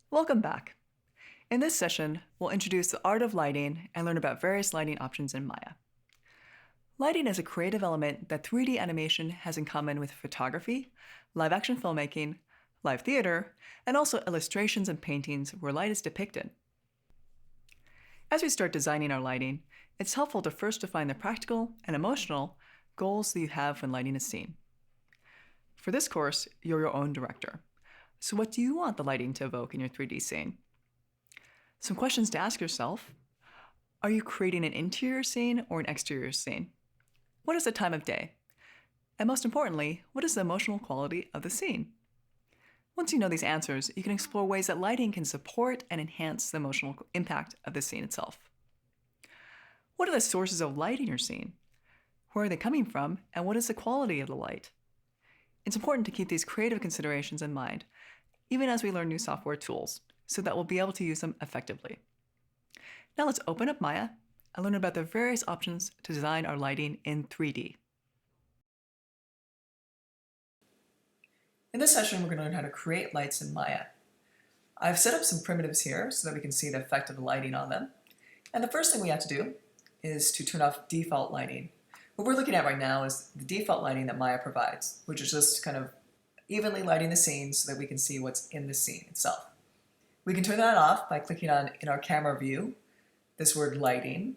Welcome back. In this session, we'll introduce the art of lighting and learn about various lighting options in Maya. Lighting is a creative element that 3D animation has in common with photography, live-action filmmaking, live theater, and also illustrations and paintings where light is depicted. As we start designing our lighting, it's helpful to first define the practical and emotional goals that you have when lighting a scene. For this course, you're your own director. So what do you want the lighting to evoke in your 3D scene? Some questions to ask yourself. Are you creating an interior scene or an exterior scene? What is the time of day? And most importantly, what is the emotional quality of the scene? Once you know these answers, you can explore ways that lighting can support and enhance the emotional impact of the scene itself. What are the sources of light in your scene? Where are they coming from, and what is the quality of the light? It's important to keep these creative considerations in mind, even as we learn new software tools, so that we'll be able to use them effectively. Now let's open up Maya and learn about the various options to design our lighting in 3D. In this session, we're going to learn how to create lights in Maya. I've set up some primitives here so that we can see the effect of the lighting on them. And the first thing we have to do is to turn off default lighting. What we're looking at right now is the default lighting that Maya provides, which is just kind of evenly lighting the scene so that we can see what's in the scene itself. We can turn that off by clicking on, in our camera view, this word lighting.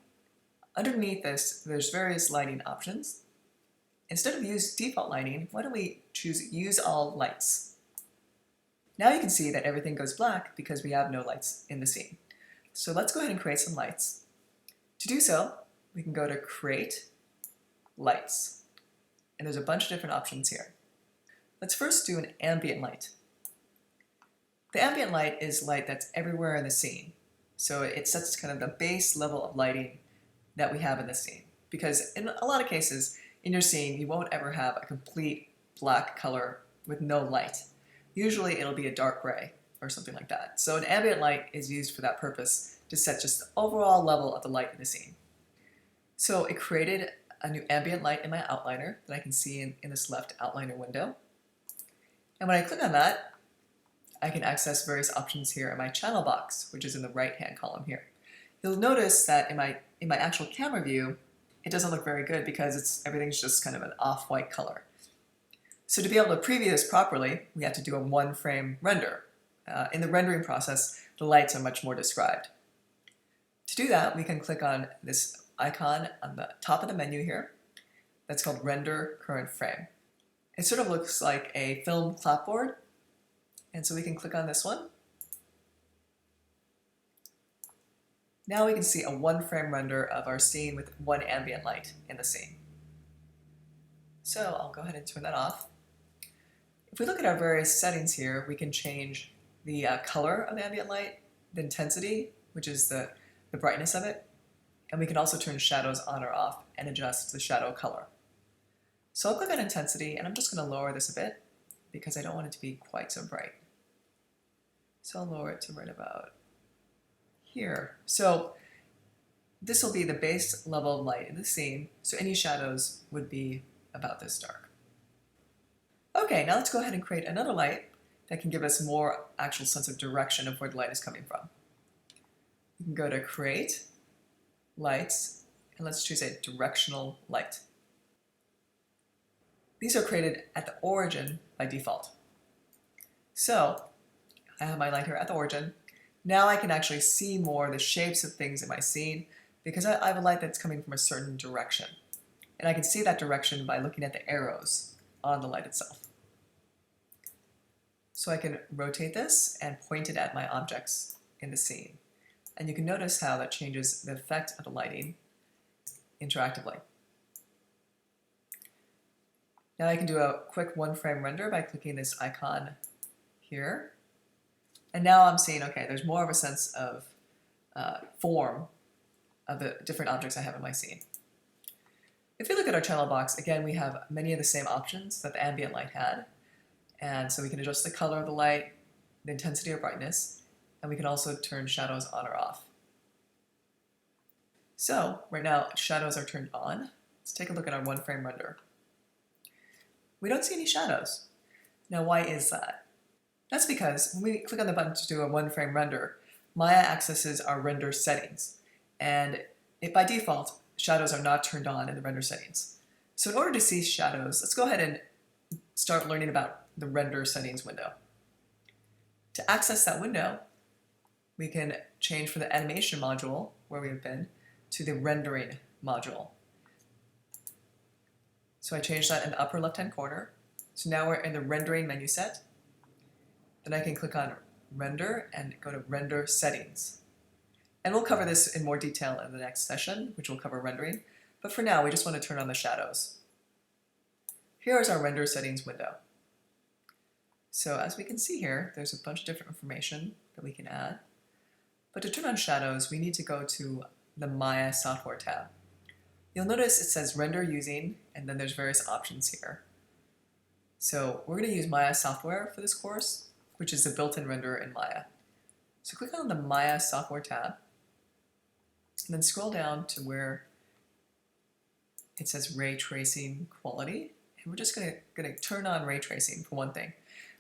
Underneath this, there's various lighting options. Instead of use default lighting, why don't we choose use all lights? Now you can see that everything goes black because we have no lights in the scene. So let's go ahead and create some lights. To do so, we can go to create lights. And there's a bunch of different options here. Let's first do an ambient light. The ambient light is light that's everywhere in the scene. So it sets kind of the base level of lighting that we have in the scene. Because in a lot of cases, in your scene, you won't ever have a complete black color with no light. Usually it'll be a dark gray or something like that. So an ambient light is used for that purpose to set just the overall level of the light in the scene. So it created a new ambient light in my outliner that I can see in this left outliner window. And when I click on that, I can access various options here in my channel box, which is in the right-hand column here. You'll notice that in my actual camera view, it doesn't look very good because everything's just kind of an off-white color. So to be able to preview this properly, we have to do a one-frame render. In the rendering process, the lights are much more described. To do that, we can click on this icon on the top of the menu here. That's called Render Current Frame. It sort of looks like a film clapboard, and so we can click on this one. Now we can see a one-frame render of our scene with one ambient light in the scene. So I'll go ahead and turn that off. If we look at our various settings here, we can change the color of the ambient light, the intensity, which is the brightness of it, and we can also turn shadows on or off and adjust the shadow color. So I'll click on intensity, and I'm just going to lower this a bit because I don't want it to be quite so bright. So I'll lower it to right about here. So this will be the base level of light in the scene, so any shadows would be about this dark. Okay, now let's go ahead and create another light that can give us more actual sense of direction of where the light is coming from. You can go to Create, Lights, and let's choose a directional light. These are created at the origin by default. So I have my light here at the origin. Now I can actually see more the shapes of things in my scene because I have a light that's coming from a certain direction. And I can see that direction by looking at the arrows on the light itself. So I can rotate this and point it at my objects in the scene. And you can notice how that changes the effect of the lighting interactively. Now I can do a quick one-frame render by clicking this icon here. And now I'm seeing, okay, there's more of a sense of form of the different objects I have in my scene. If you look at our channel box, again, we have many of the same options that the ambient light had. And so we can adjust the color of the light, the intensity or brightness, and we can also turn shadows on or off. So right now, shadows are turned on. Let's take a look at our one-frame render. We don't see any shadows. Now, why is that? That's because when we click on the button to do a one-frame render, Maya accesses our render settings, and by default, shadows are not turned on in the render settings. So in order to see shadows, let's go ahead and start learning about the render settings window. To access that window, we can change from the animation module, where we've been, to the rendering module. So I changed that in the upper left-hand corner. So now we're in the rendering menu set. Then I can click on render and go to render settings. And we'll cover this in more detail in the next session, which will cover rendering. But for now, we just want to turn on the shadows. Here is our render settings window. So as we can see here, there's a bunch of different information that we can add. But to turn on shadows, we need to go to the Maya software tab. You'll notice it says render using, and then there's various options here. So we're going to use Maya software for this course, which is the built-in renderer in Maya. So click on the Maya software tab, and then scroll down to where it says ray tracing quality. And we're just going to turn on ray tracing for one thing.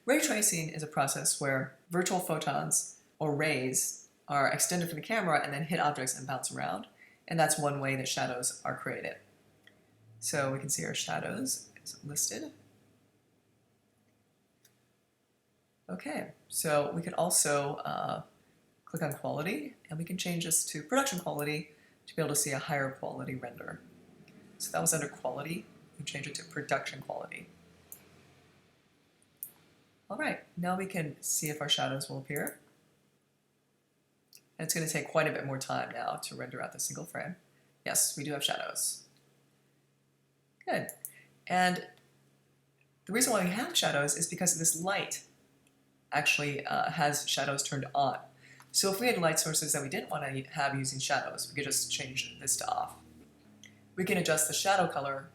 Ray tracing is a process where virtual photons or rays are extended from the camera and then hit objects and bounce around. And that's one way that shadows are created. So we can see our shadows is listed. Okay, so we can also click on quality, and we can change this to production quality to be able to see a higher quality render. So that was under quality. We change it to production quality. All right, now we can see if our shadows will appear. And it's going to take quite a bit more time now to render out the single frame. Yes, we do have shadows. Good. And the reason why we have shadows is because this light actually has shadows turned on. So if we had light sources that we didn't want to have using shadows, we could just change this to off. We can adjust the shadow color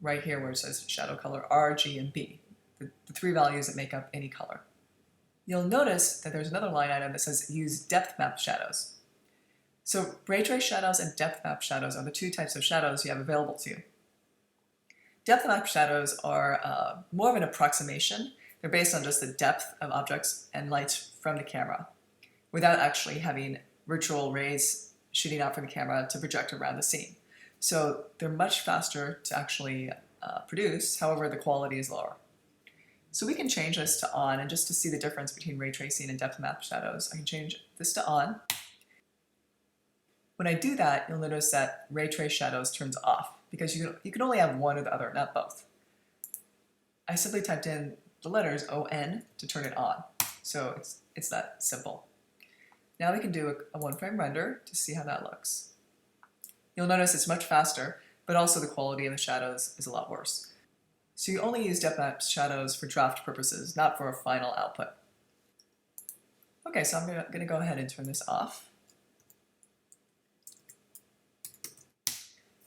right here where it says shadow color R, G, and B, the three values that make up any color. You'll notice that there's another line item that says use depth map shadows. So ray trace shadows and depth map shadows are the two types of shadows you have available to you. Depth map shadows are more of an approximation. They're based on just the depth of objects and lights from the camera, without actually having virtual rays shooting out from the camera to project around the scene. So they're much faster to actually produce, however the quality is lower. So we can change this to on, and just to see the difference between ray tracing and depth map shadows, I can change this to on. When I do that, you'll notice that ray trace shadows turns off, because you can only have one or the other, not both. I simply typed in the letters ON to turn it on. So it's that simple. Now we can do a one-frame render to see how that looks. You'll notice it's much faster, but also the quality of the shadows is a lot worse. So you only use depth map shadows for draft purposes, not for a final output. Okay, so I'm going to go ahead and turn this off.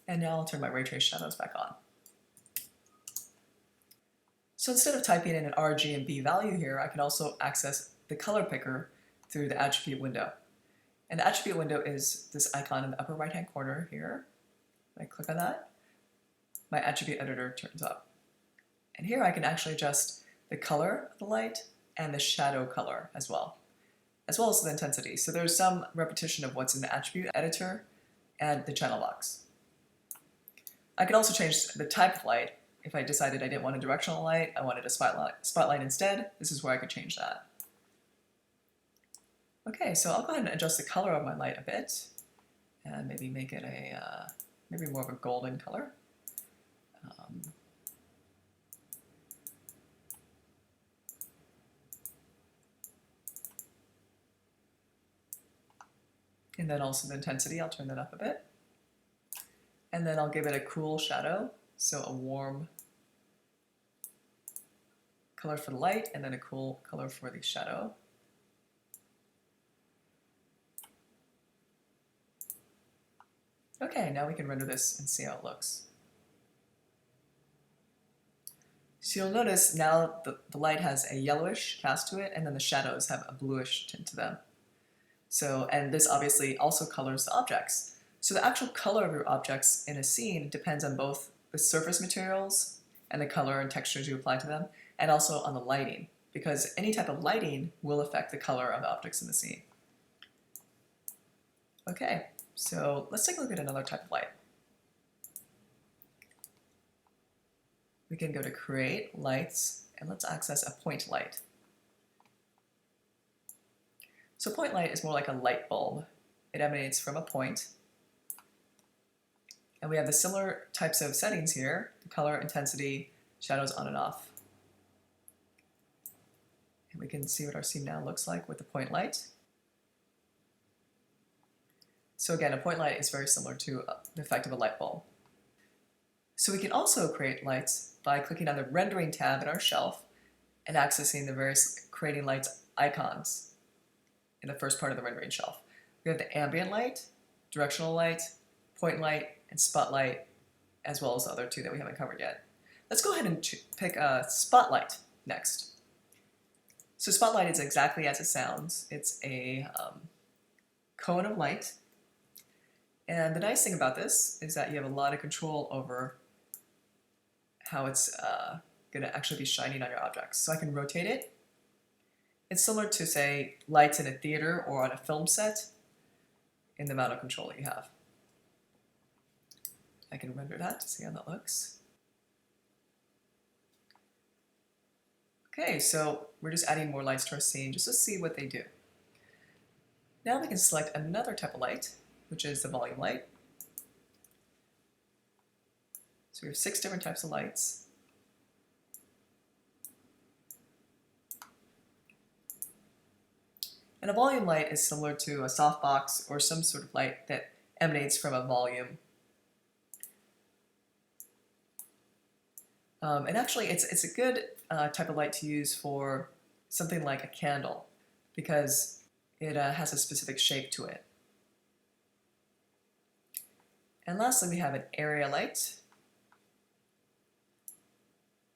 And now I'll turn my ray trace shadows back on. So instead of typing in an R, G, and B value here, I can also access the color picker through the attribute window. And the attribute window is this icon in the upper right-hand corner here. When I click on that, my attribute editor turns up. And here I can actually adjust the color of the light and the shadow color as well as the intensity. So there's some repetition of what's in the attribute editor and the channel box. I could also change the type of light. If I decided I didn't want a directional light, I wanted a spotlight instead, this is where I could change that. Okay, so I'll go ahead and adjust the color of my light a bit, and maybe make it maybe more of a golden color. And then also the intensity, I'll turn that up a bit. And then I'll give it a cool shadow, so a warm color for the light, and then a cool color for the shadow. Okay, now we can render this and see how it looks. So you'll notice now the light has a yellowish cast to it, and then the shadows have a bluish tint to them. So, and this obviously also colors the objects. So the actual color of your objects in a scene depends on both the surface materials and the color and textures you apply to them, and also on the lighting. because any type of lighting will affect the color of the objects in the scene. Okay, so let's take a look at another type of light. We can go to Create, Lights, and let's access a point light. So point light is more like a light bulb. It emanates from a point. And we have the similar types of settings here, the color, intensity, shadows on and off. And we can see what our scene now looks like with the point light. So again, a point light is very similar to the effect of a light bulb. So we can also create lights by clicking on the Rendering tab in our shelf and accessing the various Creating Lights icons in the first part of the rendering shelf. We have the ambient light, directional light, point light, and spotlight, as well as the other two that we haven't covered yet. Let's go ahead and pick a spotlight next. So spotlight is exactly as it sounds. It's a cone of light. And the nice thing about this is that you have a lot of control over how it's going to actually be shining on your objects. So I can rotate it. It's similar to, say, lights in a theater or on a film set in the amount of control that you have. I can render that to see how that looks. Okay, so we're just adding more lights to our scene just to see what they do. Now we can select another type of light, which is the volume light. So we have 6 different types of lights. And a volume light is similar to a softbox or some sort of light that emanates from a volume. And actually, it's a good type of light to use for something like a candle because it has a specific shape to it. And lastly, we have an area light.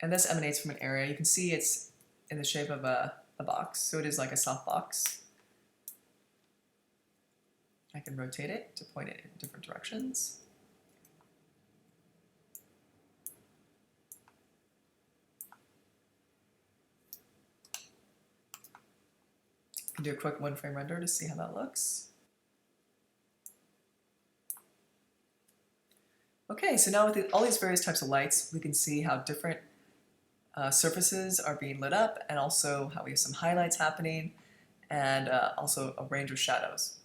And this emanates from an area. You can see it's in the shape of a box, so it is like a soft box. I can rotate it to point it in different directions. I can do a quick one-frame render to see how that looks. Okay, so now with all these various types of lights, we can see how different surfaces are being lit up, and also how we have some highlights happening, and also a range of shadows.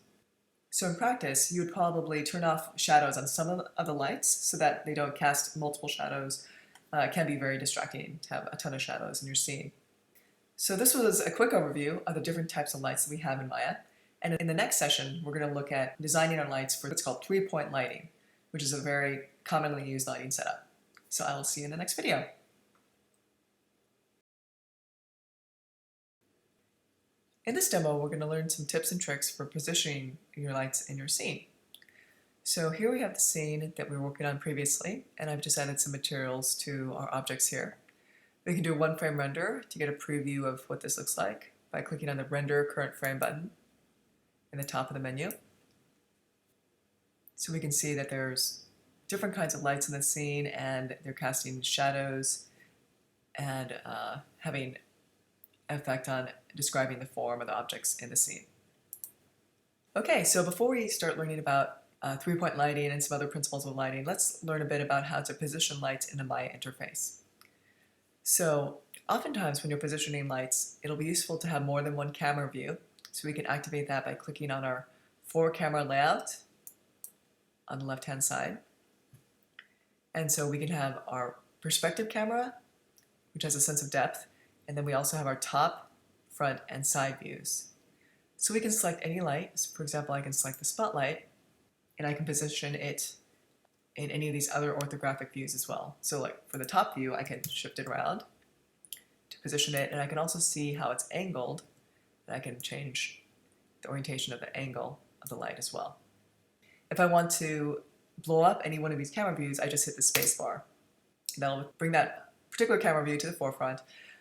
So in practice, you would probably turn off shadows on some of the lights so that they don't cast multiple shadows. It can be very distracting to have a ton of shadows in your scene. So this was a quick overview of the different types of lights that we have in Maya. And in the next session, we're going to look at designing our lights for what's called 3-point lighting, which is a very commonly used lighting setup. So I will see you in the next video. In this demo, we're going to learn some tips and tricks for positioning your lights in your scene. So here we have the scene that we were working on previously, and I've just added some materials to our objects here. We can do a one-frame render to get a preview of what this looks like by clicking on the Render Current Frame button in the top of the menu. So we can see that there's different kinds of lights in the scene, and they're casting shadows and having an effect on describing the form of the objects in the scene. Okay, so before we start learning about 3-point lighting and some other principles of lighting, let's learn a bit about how to position lights in a Maya interface. So oftentimes when you're positioning lights, it'll be useful to have more than one camera view. So we can activate that by clicking on our 4-camera layout on the left-hand side. And so we can have our perspective camera, which has a sense of depth, and then we also have our top, front, and side views. So we can select any light. So for example, I can select the spotlight, and I can position it in any of these other orthographic views as well. So like for the top view, I can shift it around to position it, and I can also see how it's angled, and I can change the orientation of the angle of the light as well. If I want to blow up any one of these camera views, I just hit the space bar. That'll bring that particular camera view to the forefront,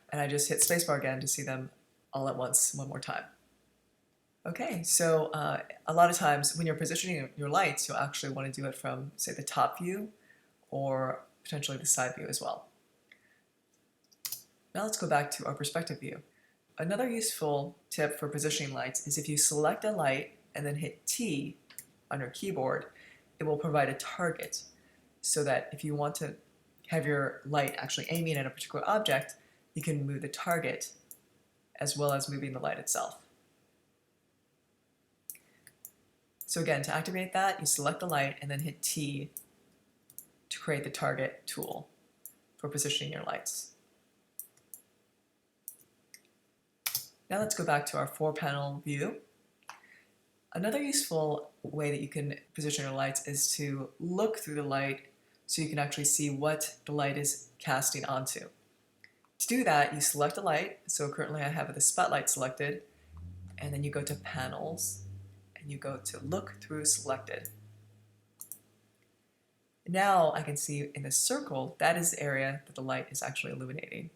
and I just hit spacebar again to see them all at once one more time. Okay, so a lot of times when you're positioning your lights, you'll actually want to do it from, say, the top view or potentially the side view as well. Now let's go back to our perspective view. Another useful tip for positioning lights is if you select a light and then hit T on your keyboard, it will provide a target so that if you want to have your light actually aiming at a particular object, you can move the target as well as moving the light itself. So again, to activate that, you select the light and then hit T to create the target tool for positioning your lights. Now let's go back to our 4-panel view. Another useful way that you can position your lights is to look through the light so you can actually see what the light is casting onto. To do that, you select a light. So currently I have the spotlight selected, and then you go to Panels, and you go to Look Through Selected. Now I can see in the circle, that is the area that the light is actually illuminating.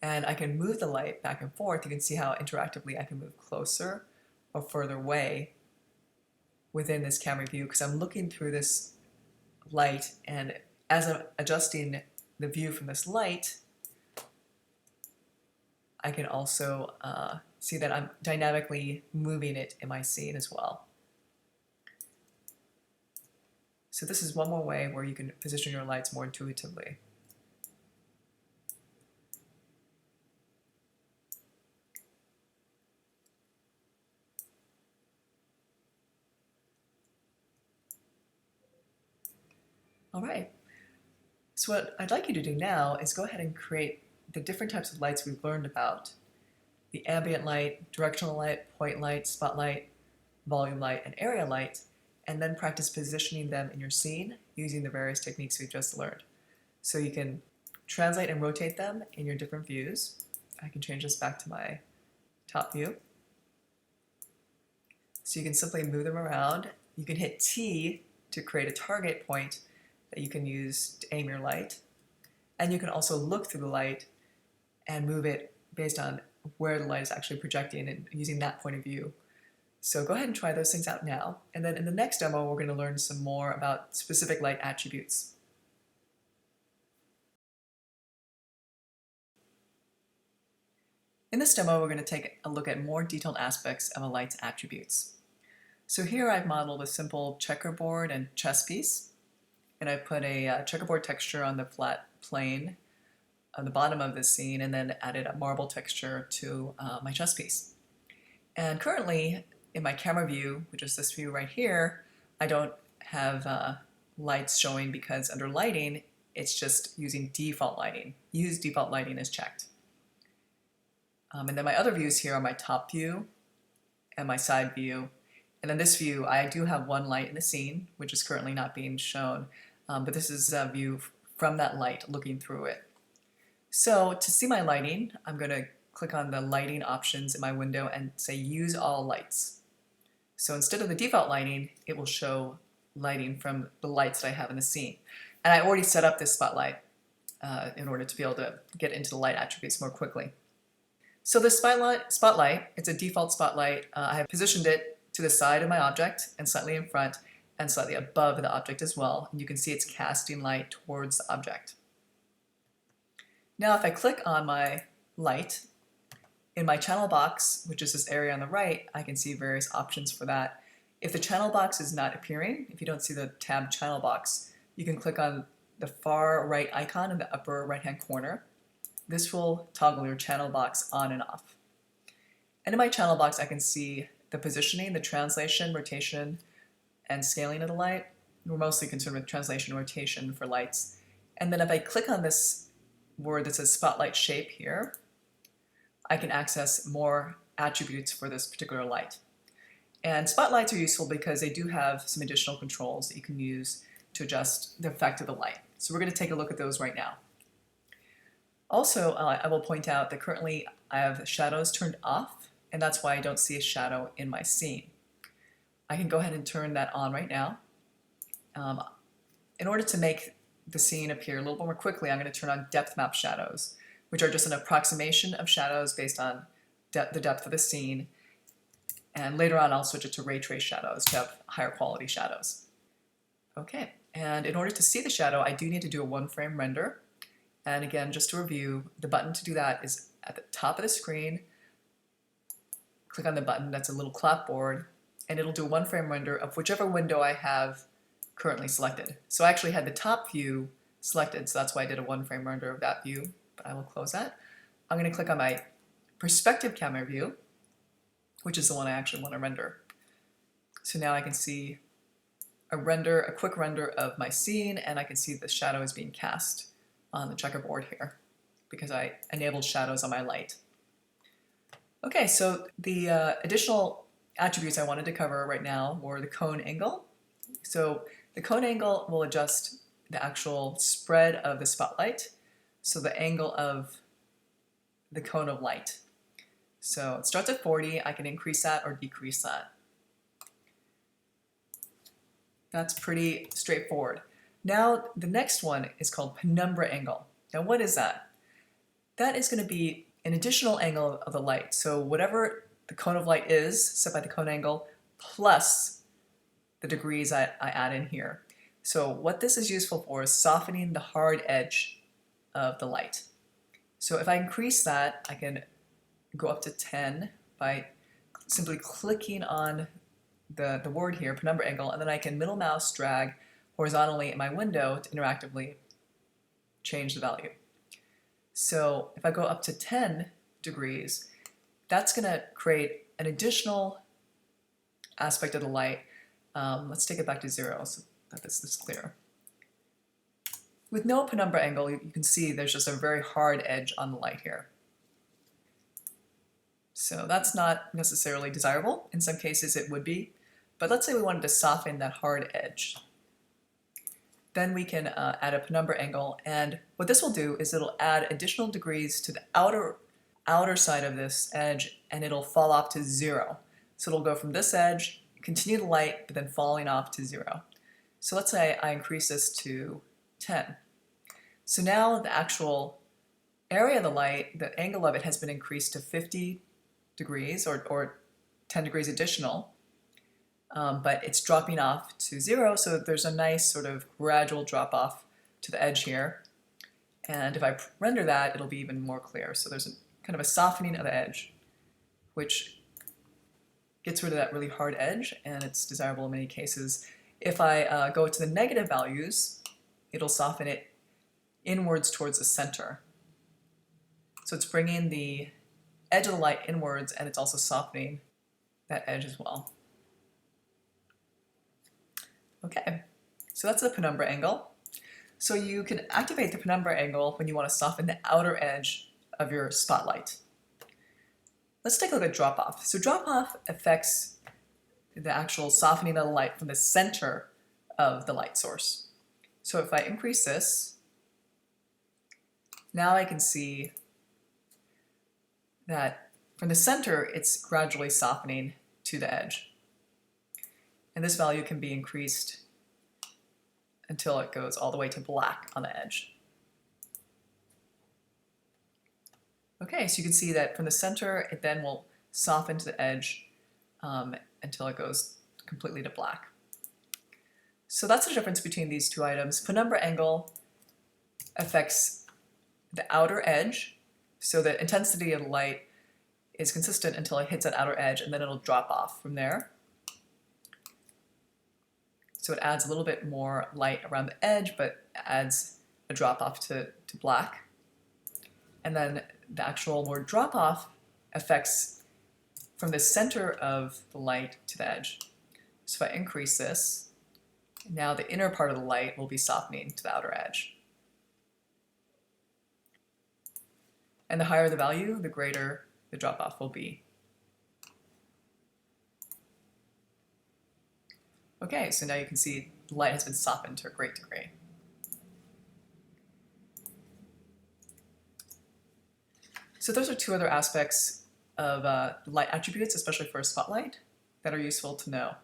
And I can move the light back and forth. You can see how interactively I can move closer or further away within this camera view because I'm looking through this light, and as I'm adjusting the view from this light, I can also see that I'm dynamically moving it in my scene as well. So this is one more way where you can position your lights more intuitively. All right, so what I'd like you to do now is go ahead and create the different types of lights we've learned about: the ambient light, directional light, point light, spotlight, volume light, and area light, and then practice positioning them in your scene using the various techniques we've just learned. So you can translate and rotate them in your different views. I can change this back to my top view. So you can simply move them around. You can hit T to create a target point that you can use to aim your light. And you can also look through the light and move it based on where the light is actually projecting and using that point of view. So go ahead and try those things out now. And then in the next demo, we're going to learn some more about specific light attributes. In this demo, we're going to take a look at more detailed aspects of a light's attributes. So here I've modeled a simple checkerboard and chess piece. And I put a checkerboard texture on the flat plane on the bottom of this scene, and then added a marble texture to my chess piece. And currently, in my camera view, which is this view right here, I don't have lights showing because under lighting, it's just using default lighting. Use default lighting is checked. And then my other views here are my top view and my side view. And in this view, I do have one light in the scene, which is currently not being shown. But this is a view from that light looking through it. So to see my lighting, I'm going to click on the lighting options in my window and say Use All Lights. So instead of the default lighting, it will show lighting from the lights that I have in the scene. And I already set up this spotlight in order to be able to get into the light attributes more quickly. So the spotlight, it's a default spotlight. I have positioned it to the side of my object and slightly in front and slightly above the object as well. And you can see it's casting light towards the object. Now if I click on my light, in my channel box, which is this area on the right, I can see various options for that. If the channel box is not appearing, if you don't see the tab channel box, you can click on the far right icon in the upper right hand corner. This will toggle your channel box on and off. And in my channel box, I can see the positioning, the translation, rotation, and scaling of the light. We're mostly concerned with translation and rotation for lights. And then if I click on this word that says spotlight shape here, I can access more attributes for this particular light. And spotlights are useful because they do have some additional controls that you can use to adjust the effect of the light. So we're going to take a look at those right now. Also, I will point out that currently I have shadows turned off, and that's why I don't see a shadow in my scene. I can go ahead and turn that on right now. In order to make the scene appear a little more quickly, I'm going to turn on depth map shadows, which are just an approximation of shadows based on the depth of the scene. And later on, I'll switch it to ray trace shadows to have higher quality shadows. Okay, and in order to see the shadow, I do need to do a one frame render. And again, just to review, the button to do that is at the top of the screen, click on the button that's a little clapboard, and it'll do a one frame render of whichever window I have currently selected. So I actually had the top view selected, so that's why I did a one frame render of that view, but I will close that. I'm going to click on my perspective camera view, which is the one I actually want to render. So now I can see a quick render of my scene, and I can see the shadow is being cast on the checkerboard here because I enabled shadows on my light. Okay, so the additional attributes I wanted to cover right now were the cone angle. So the cone angle will adjust the actual spread of the spotlight, so the angle of the cone of light. So it starts at 40, I can increase that or decrease that. That's pretty straightforward. Now the next one is called penumbra angle. Now what is that? That is going to be an additional angle of the light. So whatever the cone of light is set by the cone angle plus the degrees I add in here. So what this is useful for is softening the hard edge of the light. So if I increase that, I can go up to 10 by simply clicking on the word here, penumbra angle, and then I can middle mouse drag horizontally in my window to interactively change the value. So if I go up to 10 degrees, that's going to create an additional aspect of the light. Let's take it back to 0 so that this is clear. With no penumbra angle, you can see there's just a very hard edge on the light here. So that's not necessarily desirable. In some cases it would be, but let's say we wanted to soften that hard edge. Then we can add a penumbra angle, and what this will do is it'll add additional degrees to the outer side of this edge, and it'll fall off to 0. So it'll go from this edge, continue the light, but then falling off to 0. So let's say I increase this to 10. So now the actual area of the light, the angle of it has been increased to 50 degrees or 10 degrees additional, but it's dropping off to 0, so there's a nice sort of gradual drop off to the edge here. And if I render that, it'll be even more clear. So there's kind of a softening of the edge, which gets rid of that really hard edge, and it's desirable in many cases. If I go to the negative values, it'll soften it inwards towards the center. So it's bringing the edge of the light inwards, and it's also softening that edge as well. Okay, so that's the penumbra angle. So you can activate the penumbra angle when you want to soften the outer edge of your spotlight. Let's take a look at drop-off. So drop-off affects the actual softening of the light from the center of the light source. So if I increase this, now I can see that from the center it's gradually softening to the edge. And this value can be increased until it goes all the way to black on the edge. Okay, so you can see that from the center, it then will soften to the edge until it goes completely to black. So that's the difference between these two items. Penumbra angle affects the outer edge, so the intensity of the light is consistent until it hits that outer edge, and then it'll drop off from there. So it adds a little bit more light around the edge, but adds a drop off to black. And then the actual word drop off affects from the center of the light to the edge. So if I increase this, now the inner part of the light will be softening to the outer edge. And the higher the value, the greater the drop off will be. Okay, so now you can see the light has been softened to a great degree. So those are two other aspects of light attributes, especially for a spotlight, that are useful to know.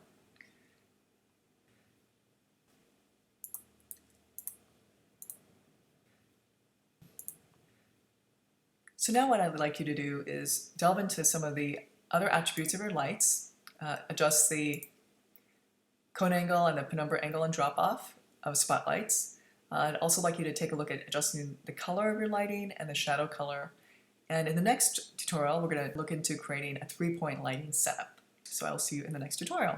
So now what I would like you to do is delve into some of the other attributes of your lights, adjust the cone angle and the penumbra angle and drop off of spotlights. I'd also like you to take a look at adjusting the color of your lighting and the shadow color, And in the next tutorial, we're going to look into creating a 3-point lighting setup. So I'll see you in the next tutorial.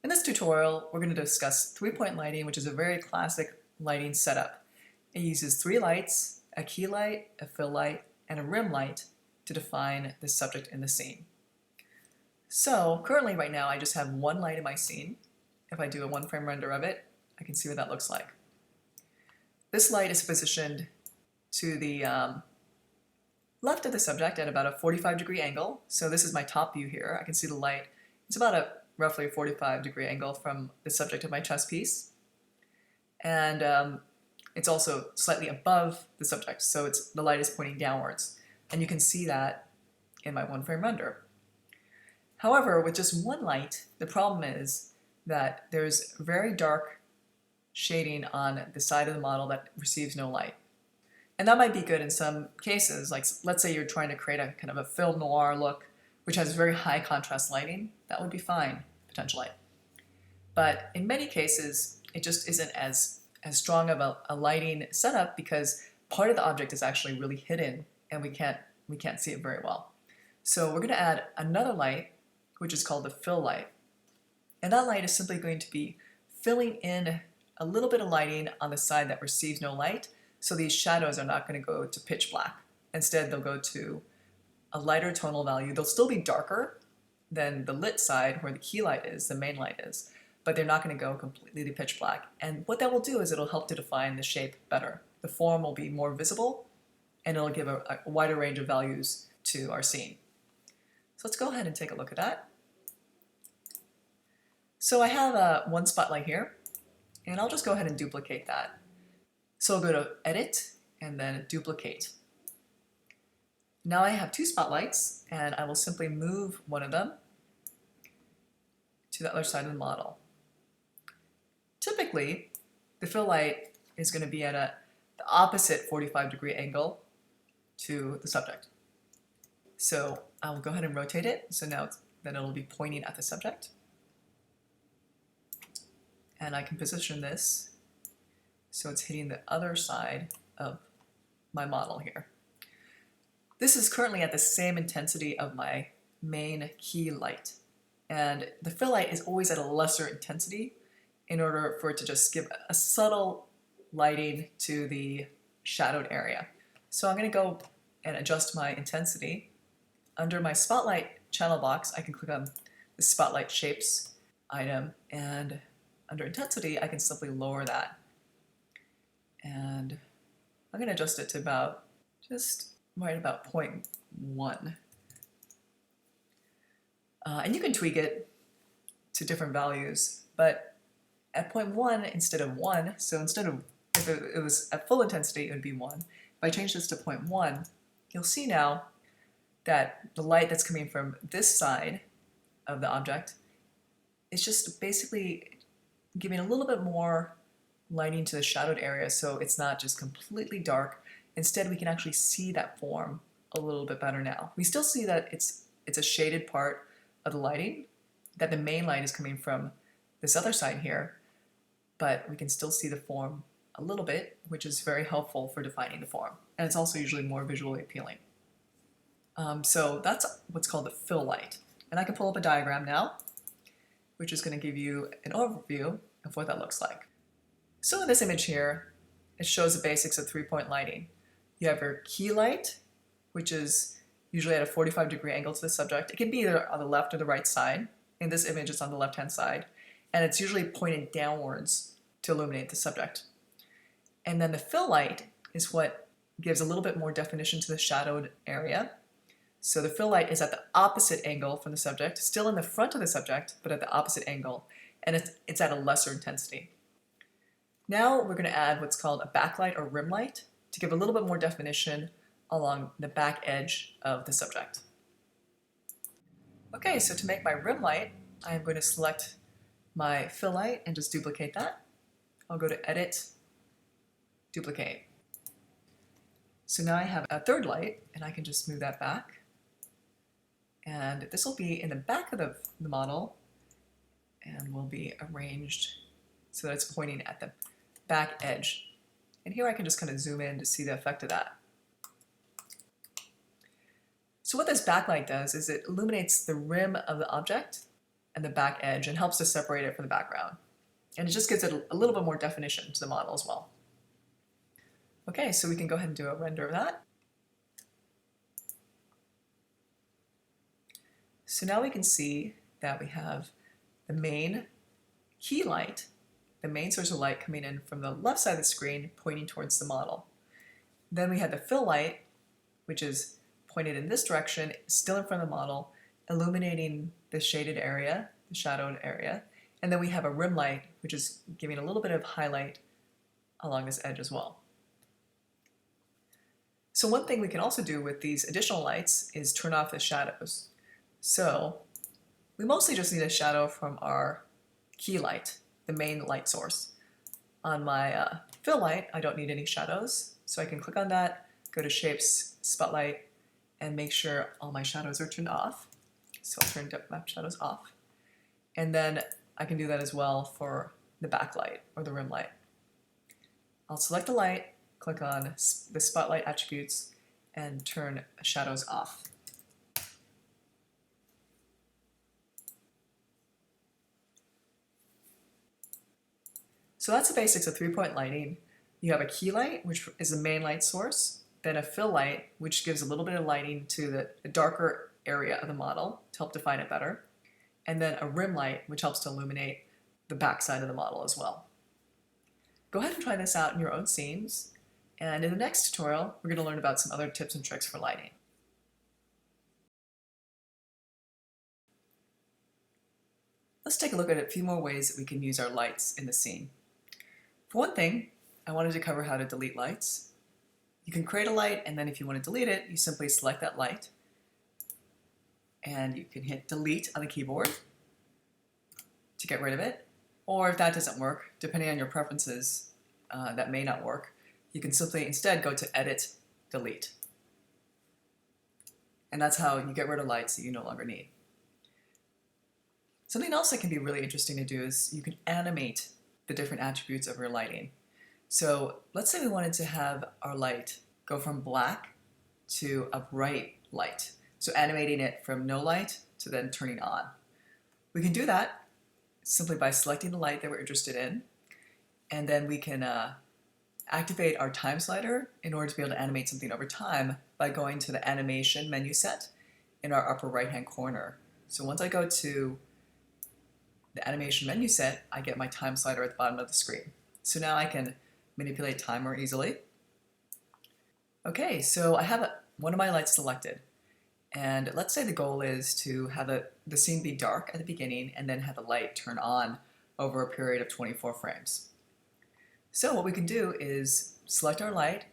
In this tutorial, we're going to discuss 3-point lighting, which is a very classic lighting setup. It uses 3 lights, a key light, a fill light, and a rim light to define the subject in the scene. So currently right now I just have 1 light in my scene. If I do a 1-frame render of it, I can see what that looks like. This light is positioned to the left of the subject at about a 45-degree angle. So this is my top view here. I can see the light. It's about a roughly a 45-degree angle from the subject of my chess piece. And it's also slightly above the subject, so the light is pointing downwards. And you can see that in my 1-frame render. However, with just 1 light, the problem is that there's very dark shading on the side of the model that receives no light. And that might be good in some cases, like let's say you're trying to create a kind of a film noir look, which has very high contrast lighting. That would be fine, potentially. But in many cases, it just isn't as strong of a lighting setup because part of the object is actually really hidden and we can't see it very well. So we're going to add another light, which is called the fill light. And that light is simply going to be filling in a little bit of lighting on the side that receives no light, so these shadows are not going to go to pitch black. Instead, they'll go to a lighter tonal value. They'll still be darker than the lit side where the key light is, the main light is, but they're not going to go completely to pitch black. And what that will do is it'll help to define the shape better. The form will be more visible, and it'll give a wider range of values to our scene. So let's go ahead and take a look at that. So I have 1 spotlight here, and I'll just go ahead and duplicate that. So I'll go to Edit, and then Duplicate. Now I have 2 spotlights, and I will simply move one of them to the other side of the model. Typically, the fill light is going to be at the opposite 45-degree angle to the subject. So I will go ahead and rotate it, so now then it'll be pointing at the subject. And I can position this so it's hitting the other side of my model here. This is currently at the same intensity of my main key light. And the fill light is always at a lesser intensity in order for it to just give a subtle lighting to the shadowed area. So I'm going to go and adjust my intensity. Under my spotlight channel box, I can click on the spotlight shapes item, and under intensity, I can simply lower that. And I'm going to adjust it to just right about 0.1. And you can tweak it to different values, but at 0.1 instead of 1, so instead of, if it was at full intensity, it would be 1. If I change this to 0.1, you'll see now that the light that's coming from this side of the object is just basically giving a little bit more lighting to the shadowed area, so it's not just completely dark. Instead, we can actually see that form a little bit better now. We still see that it's a shaded part of the lighting, that the main light is coming from this other side here, but we can still see the form a little bit, which is very helpful for defining the form. And it's also usually more visually appealing. So that's what's called the fill light. And I can pull up a diagram now, which is going to give you an overview of what that looks like. So in this image here, it shows the basics of 3-point lighting. You have your key light, which is usually at a 45-degree angle to the subject. It can be either on the left or the right side. In this image, it's on the left-hand side. And it's usually pointed downwards to illuminate the subject. And then the fill light is what gives a little bit more definition to the shadowed area. So the fill light is at the opposite angle from the subject, still in the front of the subject, but at the opposite angle, and it's at a lesser intensity. Now we're going to add what's called a backlight or rim light to give a little bit more definition along the back edge of the subject. Okay, so to make my rim light, I'm going to select my fill light and just duplicate that. I'll go to Edit, Duplicate. So now I have a third light, and I can just move that back. And this will be in the back of the model and will be arranged so that it's pointing at the back edge And here I can just kind of zoom in to see the effect of that. So what this backlight does is it illuminates the rim of the object and the back edge and helps to separate it from the background. And it just gives it a little bit more definition to the model as well. Okay, so we can go ahead and do a render of that. So now we can see that we have the main key light, the main source of light coming in from the left side of the screen pointing towards the model. Then we have the fill light, which is pointed in this direction, still in front of the model, illuminating the shaded area, the shadowed area. And then we have a rim light, which is giving a little bit of highlight along this edge as well. So one thing we can also do with these additional lights is turn off the shadows. So we mostly just need a shadow from our key light, the main light source. On my fill light, I don't need any shadows, so I can click on that, go to Shapes, Spotlight, and make sure all my shadows are turned off. So I'll turn depth map shadows off. And then I can do that as well for the backlight or the rim light. I'll select the light, click on the spotlight attributes, and turn shadows off. So that's the basics of three-point lighting. You have a key light, which is the main light source, then a fill light, which gives a little bit of lighting to the darker area of the model to help define it better, and then a rim light, which helps to illuminate the back side of the model as well. Go ahead and try this out in your own scenes, and in the next tutorial, we're going to learn about some other tips and tricks for lighting. Let's take a look at a few more ways that we can use our lights in the scene. For one thing, I wanted to cover how to delete lights. You can create a light, and then if you want to delete it, you simply select that light, and you can hit delete on the keyboard to get rid of it. Or if that doesn't work, depending on your preferences, that may not work, you can simply instead go to edit, delete. And that's how you get rid of lights that you no longer need. Something else that can be really interesting to do is you can animate the different attributes of your lighting. So let's say we wanted to have our light go from black to a bright light. So animating it from no light to then turning on. We can do that simply by selecting the light that we're interested in, and then we can activate our time slider in order to be able to animate something over time by going to the animation menu set in our upper right hand corner. So once I go to the animation menu set, I get my time slider at the bottom of the screen. So now I can manipulate time more easily. Okay, so I have one of my lights selected. And let's say the goal is to have the scene be dark at the beginning and then have the light turn on over a period of 24 frames. So what we can do is select our light,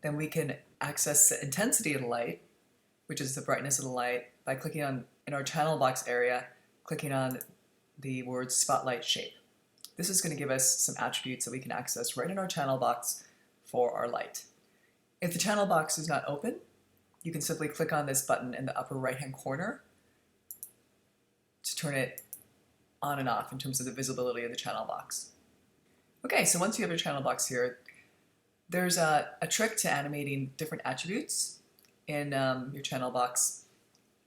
then we can access the intensity of the light, which is the brightness of the light, by clicking on, in our channel box area, clicking on the word Spotlight Shape. This is going to give us some attributes that we can access right in our channel box for our light. If the channel box is not open, you can simply click on this button in the upper right hand corner to turn it on and off in terms of the visibility of the channel box. Okay, so once you have your channel box here, there's a trick to animating different attributes in your channel box.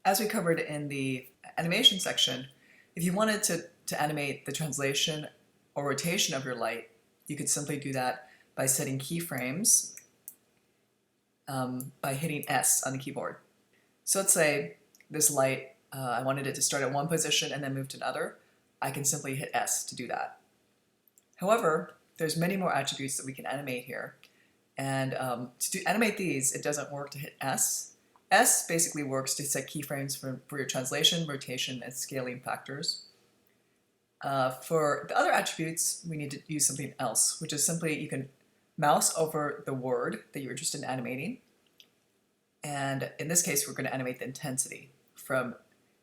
As we covered in the animation section, if you wanted to animate the translation or rotation of your light, you could simply do that by setting keyframes by hitting S on the keyboard. So let's say this light, I wanted it to start at one position and then move to another. I can simply hit S to do that. However, there's many more attributes that we can animate here. And to animate these, it doesn't work to hit S. S basically works to set keyframes for your translation, rotation, and scaling factors. For the other attributes, we need to use something else, which is simply you can mouse over the word that you're interested in animating. And in this case, we're going to animate the intensity from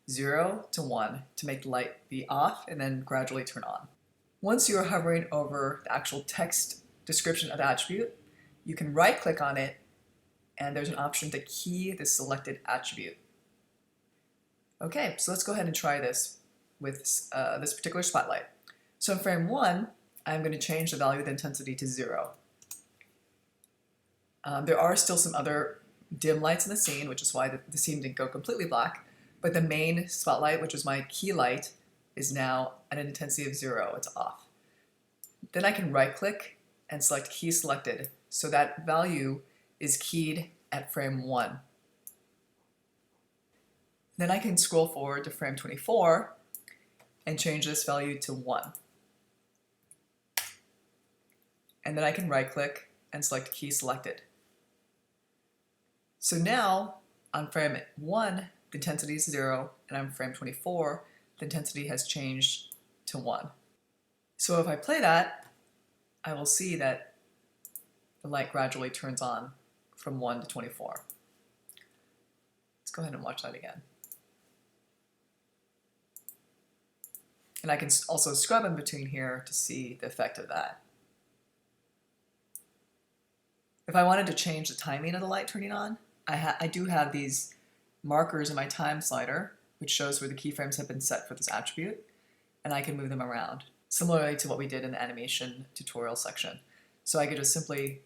0 to 1 to make the light be off and then gradually turn on. Once you're hovering over the actual text description of the attribute, you can right-click on it, and there's an option to key the selected attribute. Okay, so let's go ahead and try this with this particular spotlight. So in frame 1, I'm going to change the value of the intensity to 0. There are still some other dim lights in the scene, which is why the scene didn't go completely black, but the main spotlight, which is my key light, is now at an intensity of 0, it's off. Then I can right click and select key selected, so that value is keyed at frame 1. Then I can scroll forward to frame 24 and change this value to 1. And then I can right click and select key selected. So now on frame 1, the intensity is 0, and on frame 24, the intensity has changed to 1. So if I play that, I will see that the light gradually turns on from 1 to 24. Let's go ahead and watch that again. And I can also scrub in between here to see the effect of that. If I wanted to change the timing of the light turning on, I do have these markers in my time slider, which shows where the keyframes have been set for this attribute, and I can move them around, similarly to what we did in the animation tutorial section. So I could just simply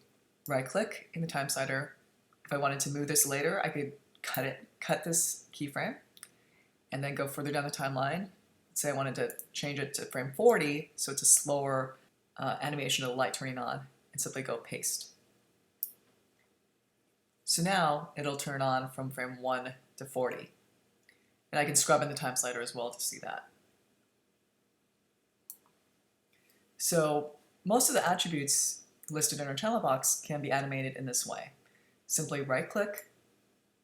right-click in the time slider. If I wanted to move this later, I could cut this keyframe, and then go further down the timeline. Say I wanted to change it to frame 40, so it's a slower animation of the light turning on, and simply go paste. So now it'll turn on from frame 1 to 40. And I can scrub in the time slider as well to see that. So most of the attributes listed in our channel box can be animated in this way. Simply right-click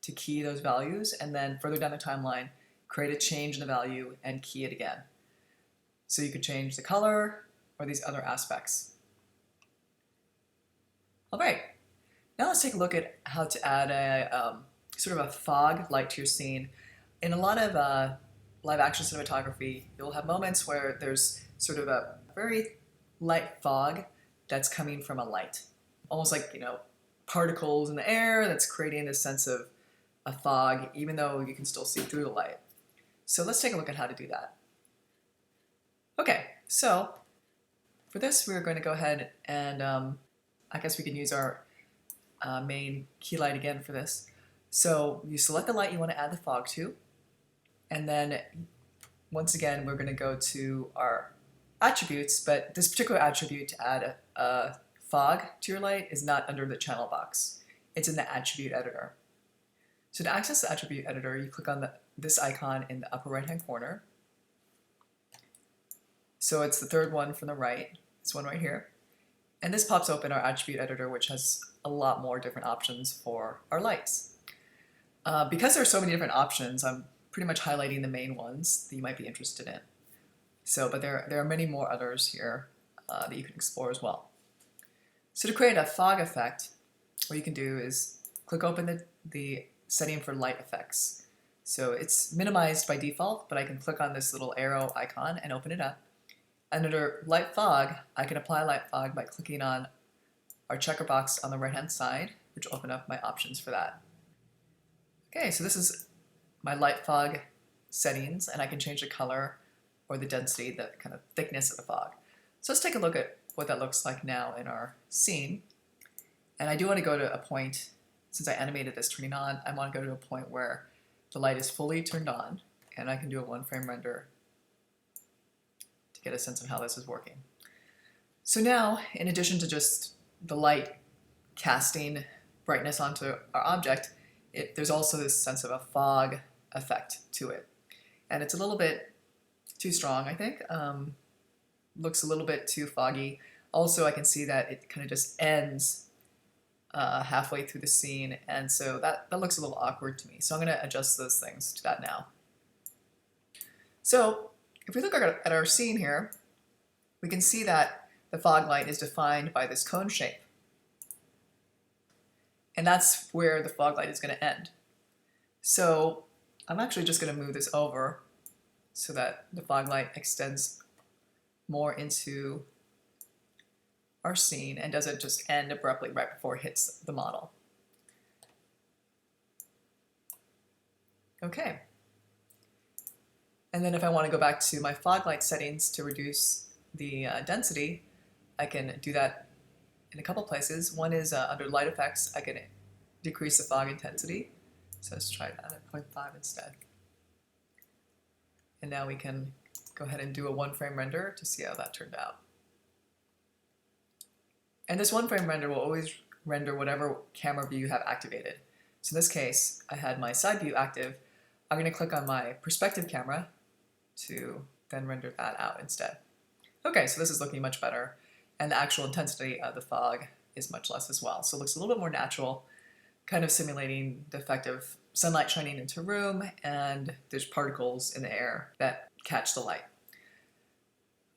to key those values, and then further down the timeline, create a change in the value and key it again. So you could change the color or these other aspects. All right. Now let's take a look at how to add a sort of a fog light to your scene. In a lot of live action cinematography, you'll have moments where there's sort of a very light fog that's coming from a light. Almost like, particles in the air that's creating this sense of a fog, even though you can still see through the light. So let's take a look at how to do that. Okay, so for this, we're going to go ahead and I guess we can use our main key light again for this. So you select the light you want to add the fog to, and then once again we're going to go to our attributes, but this particular attribute to add a fog to your light is not under the channel box. It's in the attribute editor. So to access the attribute editor, you click on this icon in the upper right hand corner. So it's the third one from the right, this one right here. And this pops open our attribute editor, which has a lot more different options for our lights. Because there are so many different options, I'm pretty much highlighting the main ones that you might be interested in. But there are many more others here that you can explore as well. So to create a fog effect, what you can do is click open the setting for light effects. So it's minimized by default, but I can click on this little arrow icon and open it up. And under light fog, I can apply light fog by clicking on our checker box on the right hand side, which will open up my options for that. Okay, so this is my light fog settings, and I can change the color or the density, the kind of thickness of the fog. So let's take a look at what that looks like now in our scene. And I do want to go to a point, since I animated this turning on, I want to go to a point where the light is fully turned on, and I can do a 1-frame render to get a sense of how this is working. So now, in addition to just the light casting brightness onto our object, there's also this sense of a fog effect to it. And it's a little bit too strong, I think. Looks a little bit too foggy. Also, I can see that it kind of just ends halfway through the scene, and so that looks a little awkward to me. So I'm going to adjust those things to that now. So if we look at our scene here, we can see that the fog light is defined by this cone shape. And that's where the fog light is going to end. So I'm actually just going to move this over so that the fog light extends more into our scene and doesn't just end abruptly right before it hits the model. Okay. And then if I want to go back to my fog light settings to reduce the density, I can do that in a couple places. One is under light effects, I can decrease the fog intensity. So let's try that at 0.5 instead. And now we can go ahead and do a one-frame render to see how that turned out. And this one-frame render will always render whatever camera view you have activated. So in this case, I had my side view active. I'm going to click on my perspective camera to then render that out instead. Okay, so this is looking much better, and the actual intensity of the fog is much less as well. So it looks a little bit more natural, kind of simulating the effect of sunlight shining into a room, and there's particles in the air that catch the light.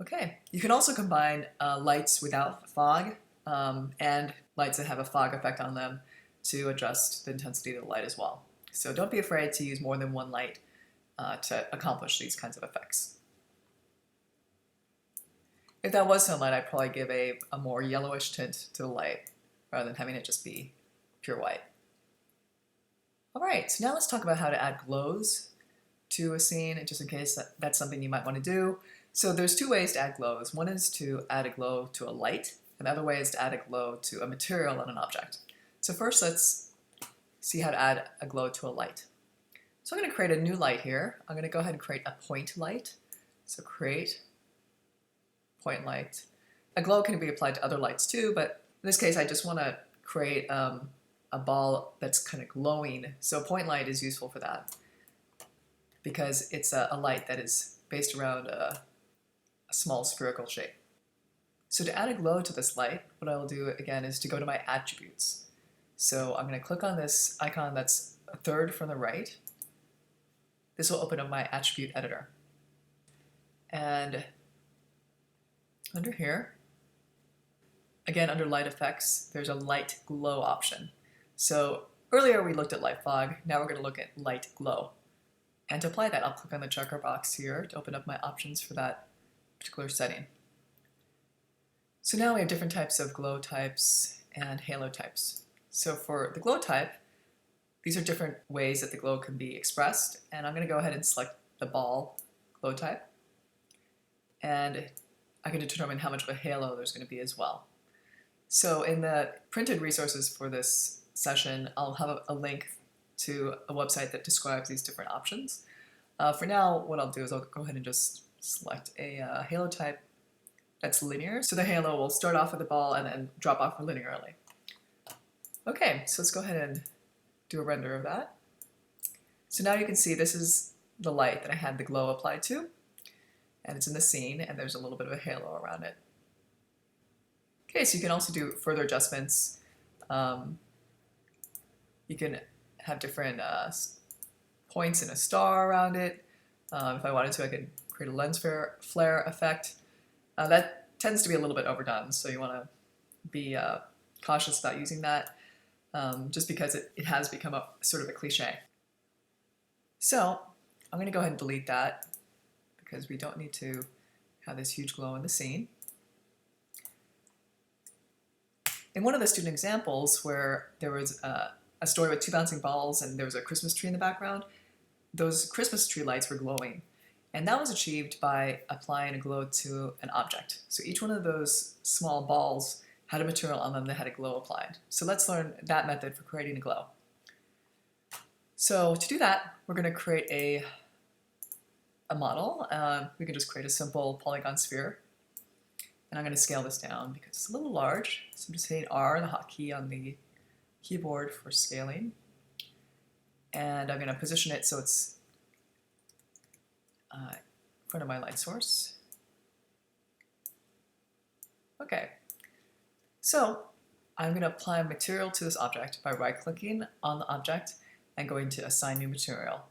Okay, you can also combine lights without fog and lights that have a fog effect on them to adjust the intensity of the light as well. So don't be afraid to use more than one light to accomplish these kinds of effects. If that was sunlight, I'd probably give a more yellowish tint to the light rather than having it just be pure white. All right, so now let's talk about how to add glows to a scene, just in case that's something you might want to do. So there's two ways to add glows. One is to add a glow to a light, and the other way is to add a glow to a material on an object. So first, let's see how to add a glow to a light. So I'm going to create a new light here. I'm going to go ahead and create a point light. So create point light. A glow can be applied to other lights too, but in this case, I just want to create a ball that's kind of glowing. So point light is useful for that because it's a light that is based around a small spherical shape. So to add a glow to this light, what I will do again is to go to my attributes. So I'm going to click on this icon that's a third from the right. This will open up my attribute editor. And under here, again under light effects, there's a light glow option. So earlier we looked at light fog, now we're going to look at light glow. And to apply that, I'll click on the checker box here to open up my options for that particular setting. So now we have different types of glow types and halo types. So for the glow type, these are different ways that the glow can be expressed, and I'm going to go ahead and select the ball glow type, and I can determine how much of a halo there's going to be as well. So in the printed resources for this session, I'll have a link to a website that describes these different options. For now, what I'll do is I'll go ahead and just select a halo type that's linear. So the halo will start off with the ball and then drop off linearly. Okay, so let's go ahead and do a render of that. So now you can see this is the light that I had the glow applied to, and it's in the scene, and there's a little bit of a halo around it. Okay, so you can also do further adjustments. You can have different points in a star around it. If I wanted to, I could create a lens flare effect. That tends to be a little bit overdone, so you want to be cautious about using that, just because it has become a sort of a cliche. So I'm going to go ahead and delete that because we don't need to have this huge glow in the scene. In one of the student examples where there was a story with two bouncing balls and there was a Christmas tree in the background, those Christmas tree lights were glowing. And that was achieved by applying a glow to an object. So each one of those small balls had a material on them that had a glow applied. So let's learn that method for creating a glow. So to do that, we're going to create a model. We can just create a simple polygon sphere. And I'm going to scale this down because it's a little large. So I'm just hitting R, the hotkey on the keyboard for scaling. And I'm going to position it so it's in front of my light source. Okay, so I'm going to apply material to this object by right-clicking on the object and going to Assign New Material.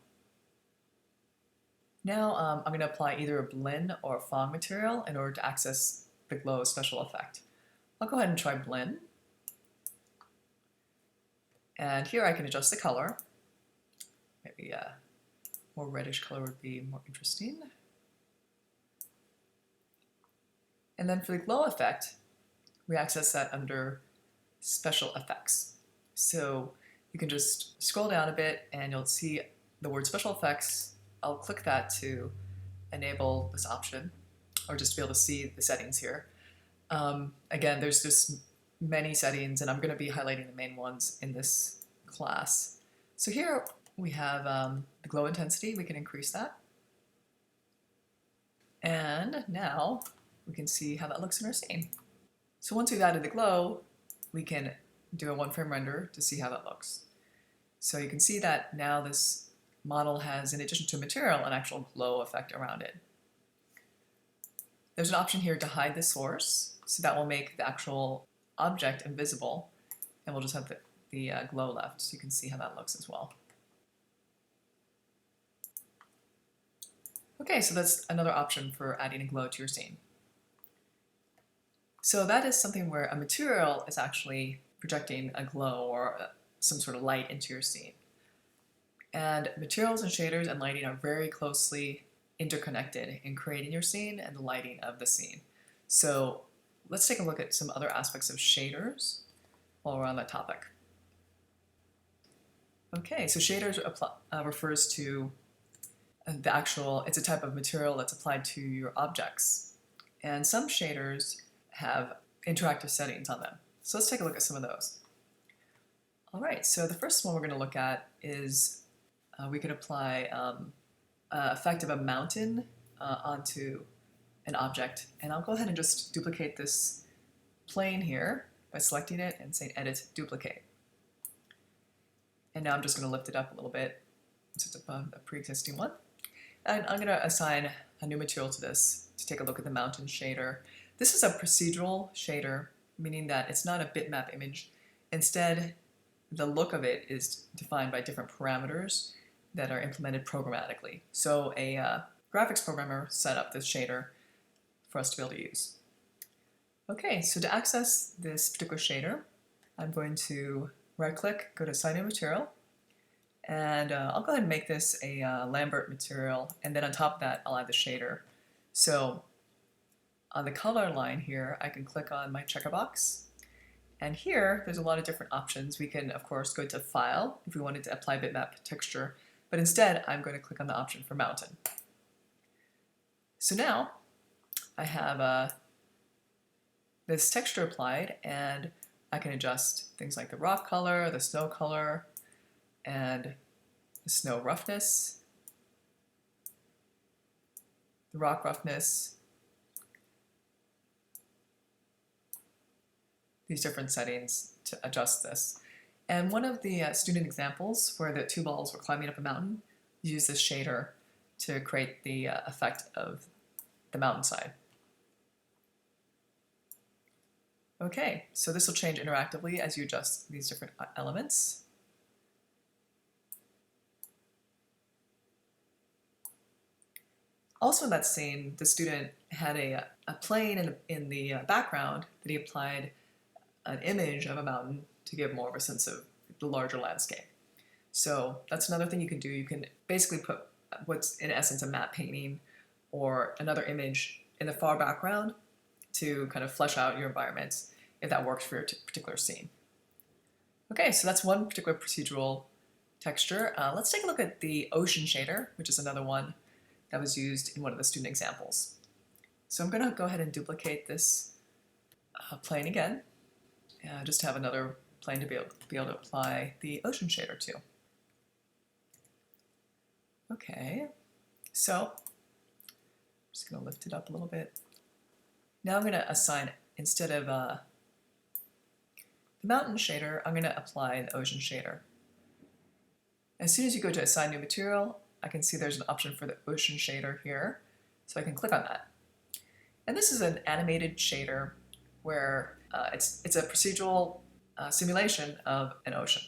Now I'm going to apply either a blend or a fog material in order to access the glow special effect. I'll go ahead and try blend. And here I can adjust the color. Maybe a more reddish color would be more interesting. And then for the glow effect, we access that under Special Effects. So you can just scroll down a bit and you'll see the word Special Effects. I'll click that to enable this option, or just to be able to see the settings here. Again, there's just many settings, and I'm going to be highlighting the main ones in this class. So here we have the glow intensity. We can increase that. And now we can see how that looks in our scene. So once we've added the glow, we can do a one-frame render to see how that looks. So you can see that now this model has, in addition to material, an actual glow effect around it. There's an option here to hide the source, so that will make the actual object invisible, and we'll just have the glow left, so you can see how that looks as well. Okay, so that's another option for adding a glow to your scene. So that is something where a material is actually projecting a glow or some sort of light into your scene. And materials and shaders and lighting are very closely interconnected in creating your scene and the lighting of the scene. So let's take a look at some other aspects of shaders while we're on that topic. Okay, so shaders refers to the actual, it's a type of material that's applied to your objects. And some shaders have interactive settings on them. So let's take a look at some of those. All right, so the first one we're going to look at is we could apply effect of a mountain onto an object. And I'll go ahead and just duplicate this plane here by selecting it and saying Edit, Duplicate. And now I'm just going to lift it up a little bit so it's above a pre-existing one. And I'm going to assign a new material to this to take a look at the mountain shader. This is a procedural shader, meaning that it's not a bitmap image. Instead, the look of it is defined by different parameters that are implemented programmatically. So a graphics programmer set up this shader for us to be able to use. Okay, so to access this particular shader, I'm going to right-click, go to Assign New Material, and I'll go ahead and make this a Lambert material, and then on top of that, I'll add the shader. So on the color line here, I can click on my checker box, and here there's a lot of different options. We can, of course, go to File if we wanted to apply bitmap texture, but instead I'm going to click on the option for mountain. So now I have this texture applied, and I can adjust things like the rock color, the snow color, and the snow roughness, the rock roughness, these different settings to adjust this. And one of the student examples where the two balls were climbing up a mountain used this shader to create the effect of the mountainside. Okay, so this will change interactively as you adjust these different elements. Also in that scene, the student had a plane in the background that he applied an image of a mountain to give more of a sense of the larger landscape. So that's another thing you can do. You can basically put what's in essence a matte painting or another image in the far background to kind of flesh out your environments if that works for your particular scene. Okay, so that's one particular procedural texture. Let's take a look at the ocean shader, which is another one that was used in one of the student examples. So I'm going to go ahead and duplicate this plane again, just to have another plane to be able to apply the ocean shader to. Okay, so I'm just going to lift it up a little bit. Now I'm going to assign, instead of the mountain shader, I'm going to apply the ocean shader. As soon as you go to Assign New Material, I can see there's an option for the ocean shader here, so I can click on that. And this is an animated shader where it's a procedural simulation of an ocean.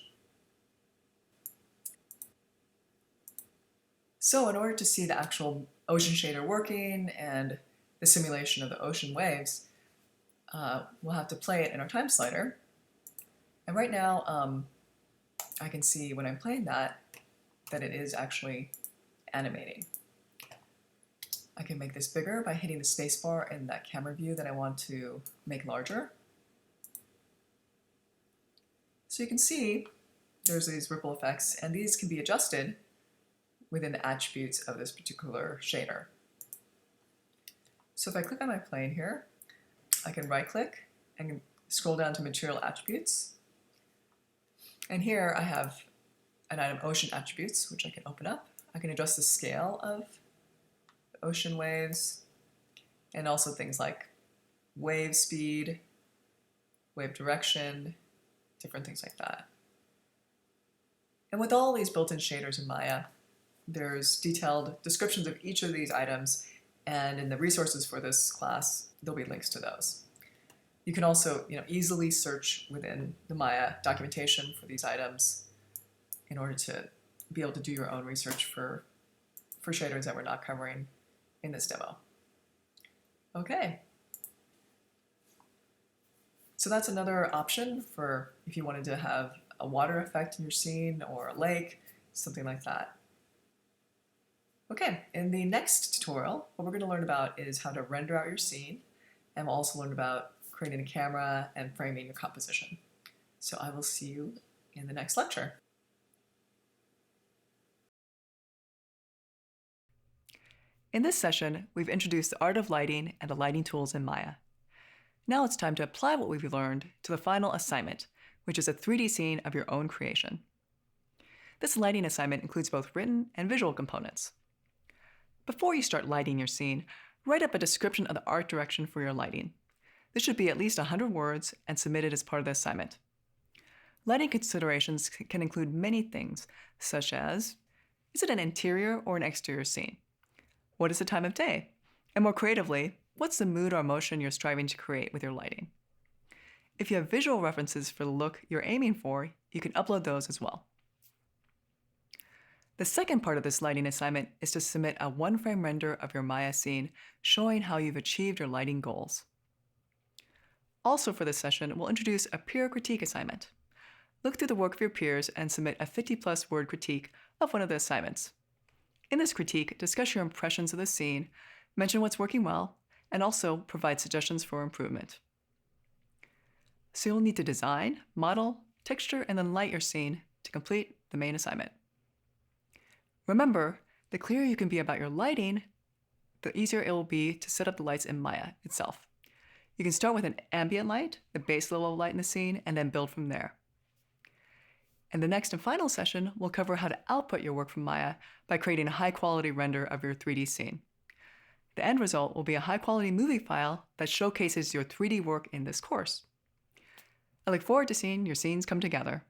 So in order to see the actual ocean shader working and the simulation of the ocean waves, we'll have to play it in our time slider. And right now, I can see when I'm playing that it is actually animating. I can make this bigger by hitting the spacebar in that camera view that I want to make larger. So you can see there's these ripple effects, and these can be adjusted within the attributes of this particular shader. So if I click on my plane here, I can right-click and scroll down to Material Attributes. And here I have an item Ocean Attributes, which I can open up. I can adjust the scale of the ocean waves, and also things like wave speed, wave direction, different things like that. And with all these built-in shaders in Maya, there's detailed descriptions of each of these items, and in the resources for this class, there'll be links to those. You can also easily search within the Maya documentation for these items in order to be able to do your own research for shaders that we're not covering in this demo. Okay. So that's another option for if you wanted to have a water effect in your scene or a lake, something like that. Okay, in the next tutorial, what we're going to learn about is how to render out your scene, and we'll also learn about creating a camera and framing your composition. So I will see you in the next lecture. In this session, we've introduced the art of lighting and the lighting tools in Maya. Now it's time to apply what we've learned to the final assignment, which is a 3D scene of your own creation. This lighting assignment includes both written and visual components. Before you start lighting your scene, write up a description of the art direction for your lighting. This should be at least 100 words and submitted as part of the assignment. Lighting considerations can include many things, such as, is it an interior or an exterior scene? What is the time of day? And more creatively, what's the mood or emotion you're striving to create with your lighting? If you have visual references for the look you're aiming for, you can upload those as well. The second part of this lighting assignment is to submit a one-frame render of your Maya scene showing how you've achieved your lighting goals. Also for this session, we'll introduce a peer critique assignment. Look through the work of your peers and submit a 50+ word critique of one of the assignments. In this critique, discuss your impressions of the scene, mention what's working well, and also provide suggestions for improvement. So you'll need to design, model, texture, and then light your scene to complete the main assignment. Remember, the clearer you can be about your lighting, the easier it will be to set up the lights in Maya itself. You can start with an ambient light, the base level of light in the scene, and then build from there. In the next and final session, we'll cover how to output your work from Maya by creating a high-quality render of your 3D scene. The end result will be a high-quality movie file that showcases your 3D work in this course. I look forward to seeing your scenes come together.